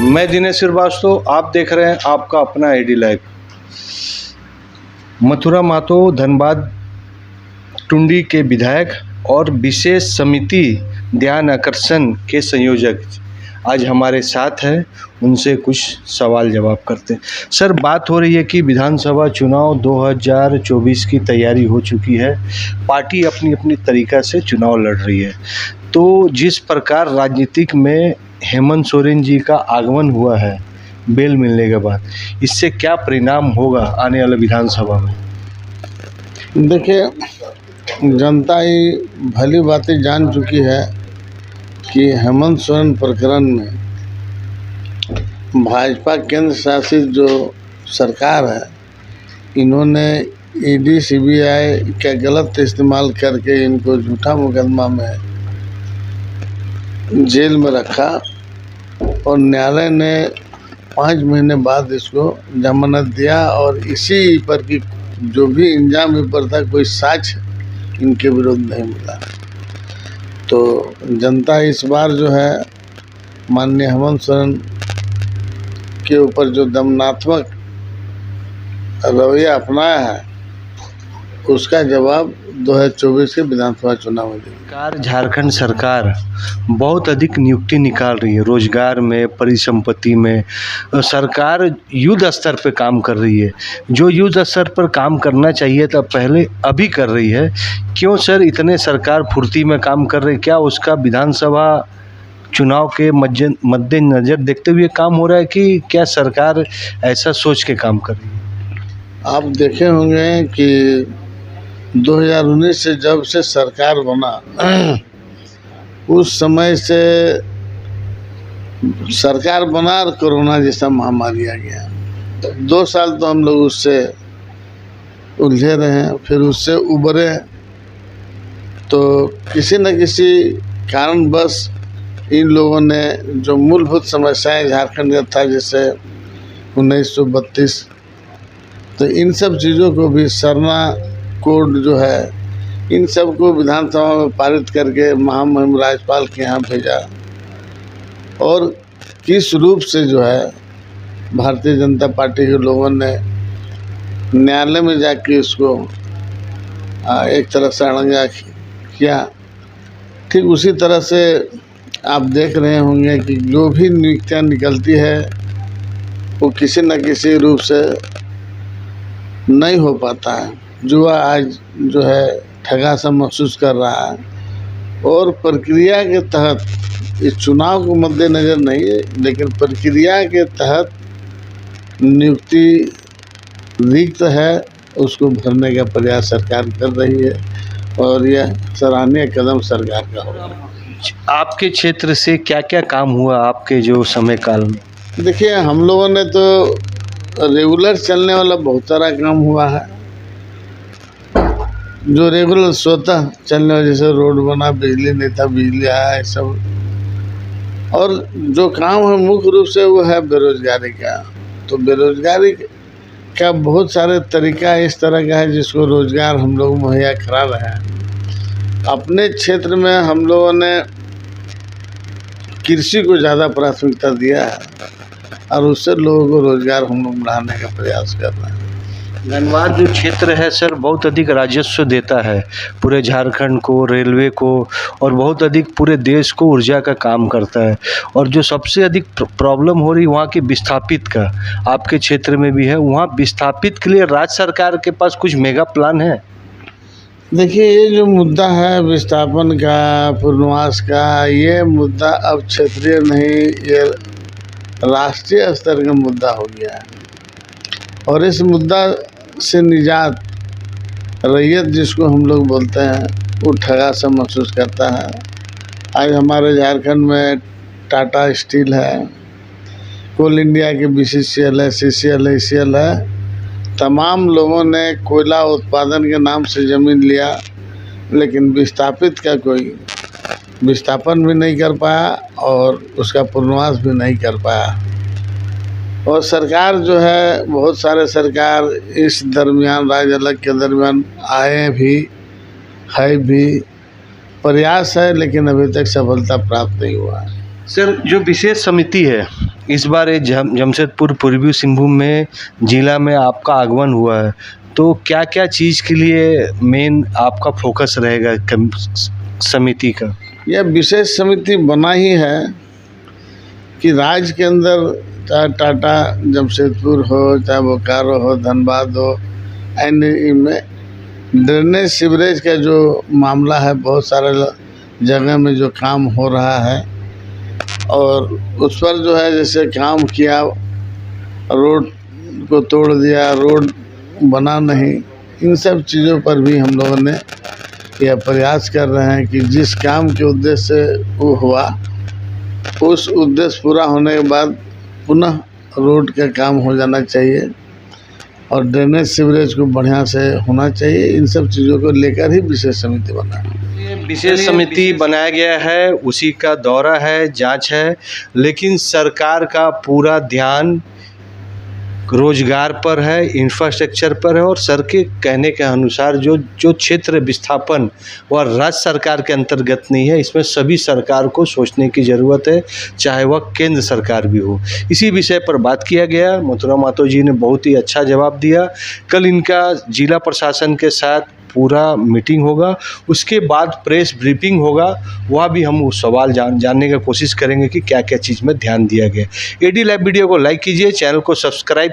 मैं दिनेश श्रीवास्तव, आप देख रहे हैं आपका अपना आईडी लाइव। मथुरा महतो धनबाद टुंडी के विधायक और विशेष समिति ध्यान आकर्षण के संयोजक आज हमारे साथ हैं, उनसे कुछ सवाल जवाब करते हैं। सर, बात हो रही है कि विधानसभा चुनाव 2024 की तैयारी हो चुकी है, पार्टी अपनी अपनी तरीक़ा से चुनाव लड़ रही है। तो जिस प्रकार राजनीतिक में हेमंत सोरेन जी का आगमन हुआ है बेल मिलने के बाद, इससे क्या परिणाम होगा आने वाले विधानसभा में? देखिए, जनता ही भली बातें जान चुकी है कि हेमंत सोरेन प्रकरण में भाजपा केंद्र शासित जो सरकार है, इन्होंने ईडी सीबीआई का गलत इस्तेमाल करके इनको झूठा मुकदमा में जेल में रखा और न्यायालय ने 5 महीने बाद इसको जमानत दिया। और इसी पर कि जो भी इंजाम ऊपर था, कोई साक्ष्य इनके विरुद्ध नहीं मिला। तो जनता इस बार जो है माननीय हेमंत सोरेन के ऊपर जो दमनात्मक रवैया अपनाया है, उसका जवाब 2024 के विधानसभा चुनाव में देगी। झारखंड सरकार बहुत अधिक नियुक्ति निकाल रही है, रोजगार में, परिसंपत्ति में। सरकार युद्ध स्तर पर काम कर रही है, जो युद्ध स्तर पर काम करना चाहिए था पहले अभी कर रही है। क्यों सर इतने सरकार फुर्ती में काम कर रही है? क्या उसका विधानसभा चुनाव के मद्देनजर देखते हुए काम हो रहा है कि क्या सरकार ऐसा सोच के काम कर रही है? आप देखे होंगे कि 2019 से जब से सरकार बना, उस समय से सरकार बना और कोरोना जैसा महामारी आ गया। 2 साल तो हम लोग उससे उलझे रहे, फिर उससे उबरे। तो किसी न किसी कारणवश इन लोगों ने जो मूलभूत समस्याएं झारखंड का था, जैसे 1932, तो इन सब चीज़ों को भी सरना कोड जो है, इन सब को विधानसभा में पारित करके महामहिम राज्यपाल के यहाँ भेजा। और किस रूप से जो है भारतीय जनता पार्टी के लोगों ने न्यायालय में जाके इसको एक तरह से अड़ंगा किया, ठीक उसी तरह से आप देख रहे होंगे कि जो भी नियुक्तियाँ निकलती है वो किसी न किसी रूप से नहीं हो पाता है। युवा आज जो है ठगा सा महसूस कर रहा है और प्रक्रिया के तहत, इस चुनाव को मद्देनजर नहीं है, लेकिन प्रक्रिया के तहत नियुक्ति रिक्त है, उसको भरने का प्रयास सरकार कर रही है और यह सराहनीय कदम सरकार का होगा। आपके क्षेत्र से क्या क्या काम हुआ आपके जो समय काल में? देखिए, हम लोगों ने तो रेगुलर चलने वाला बहुत सारा काम हुआ है, जो रेगुलर स्वतः चलने वाला, जैसे रोड बना, बिजली नहीं था, बिजली आया, सब। और जो काम है मुख्य रूप से वो है बेरोजगारी का। तो बेरोजगारी का बहुत सारे तरीका इस तरह का है जिसको रोजगार हम लोग मुहैया करा रहे हैं। अपने क्षेत्र में हम लोगों ने कृषि को ज़्यादा प्राथमिकता दिया है और उससे लोगों को रोजगार हम लोग बढ़ाने का प्रयास कर रहे हैं। धनबाद जो क्षेत्र है सर, बहुत अधिक राजस्व देता है पूरे झारखंड को, रेलवे को, और बहुत अधिक पूरे देश को ऊर्जा का काम करता है। और जो सबसे अधिक प्रॉब्लम हो रही वहाँ के विस्थापित का, आपके क्षेत्र में भी है, वहाँ विस्थापित के लिए राज्य सरकार के पास कुछ मेगा प्लान है? देखिए, ये जो मुद्दा है विस्थापन का, पुनर्वास का, ये मुद्दा अब क्षेत्रीय नहीं, ये राष्ट्रीय स्तर का मुद्दा हो गया है। और इस मुद्दा से निजात रैयत, जिसको हम लोग बोलते हैं, वो ठगा सा महसूस करता है। आज हमारे झारखंड में टाटा स्टील है, कोल इंडिया के BCCL है, CCL है, ECL है। तमाम लोगों ने कोयला उत्पादन के नाम से ज़मीन लिया, लेकिन विस्थापित का कोई विस्थापन भी नहीं कर पाया और उसका पुनर्वास भी नहीं कर पाया। और सरकार जो है, बहुत सारे सरकार इस दरमियान, राज अलग के दरमियान आए भी, है भी, प्रयास है, लेकिन अभी तक सफलता प्राप्त नहीं हुआ है। सर, जो विशेष समिति है इस बार ये जमशेदपुर पूर्वी सिंहभूम में जिला में आपका आगमन हुआ है, तो क्या क्या चीज़ के लिए मेन आपका फोकस रहेगा समिति का? यह विशेष समिति बना ही है कि राज्य के अंदर चाहे टाटा जमशेदपुर हो, चाहे बोकारो हो, धनबाद हो, इनमें ड्रेनेज सीवरेज का जो मामला है, बहुत सारे जगह में जो काम हो रहा है और उस पर जो है जैसे काम किया, रोड को तोड़ दिया, रोड बना नहीं, इन सब चीज़ों पर भी हम लोगों ने यह प्रयास कर रहे हैं कि जिस काम के उद्देश्य से वो हुआ, उस उद्देश्य पूरा होने के बाद पुनः रोड का काम हो जाना चाहिए और ड्रेनेज सीवरेज को बढ़िया से होना चाहिए। इन सब चीज़ों को लेकर ही विशेष समिति बना है। विशेष समिति बनाया गया है, उसी का दौरा है, जांच है, लेकिन सरकार का पूरा ध्यान रोजगार पर है, इंफ्रास्ट्रक्चर पर है और सर के कहने के अनुसार जो क्षेत्र विस्थापन वह राज्य सरकार के अंतर्गत नहीं है, इसमें सभी सरकार को सोचने की ज़रूरत है, चाहे वह केंद्र सरकार भी हो। इसी विषय पर बात किया गया। मथुरा महतो जी ने बहुत ही अच्छा जवाब दिया। कल इनका जिला प्रशासन के साथ पूरा मीटिंग होगा, उसके बाद प्रेस ब्रीफिंग होगा, वह भी हम उस सवाल जानने की कोशिश करेंगे कि क्या क्या चीज़ में ध्यान दिया गया। एडी लाइव वीडियो को लाइक कीजिए, चैनल को सब्सक्राइब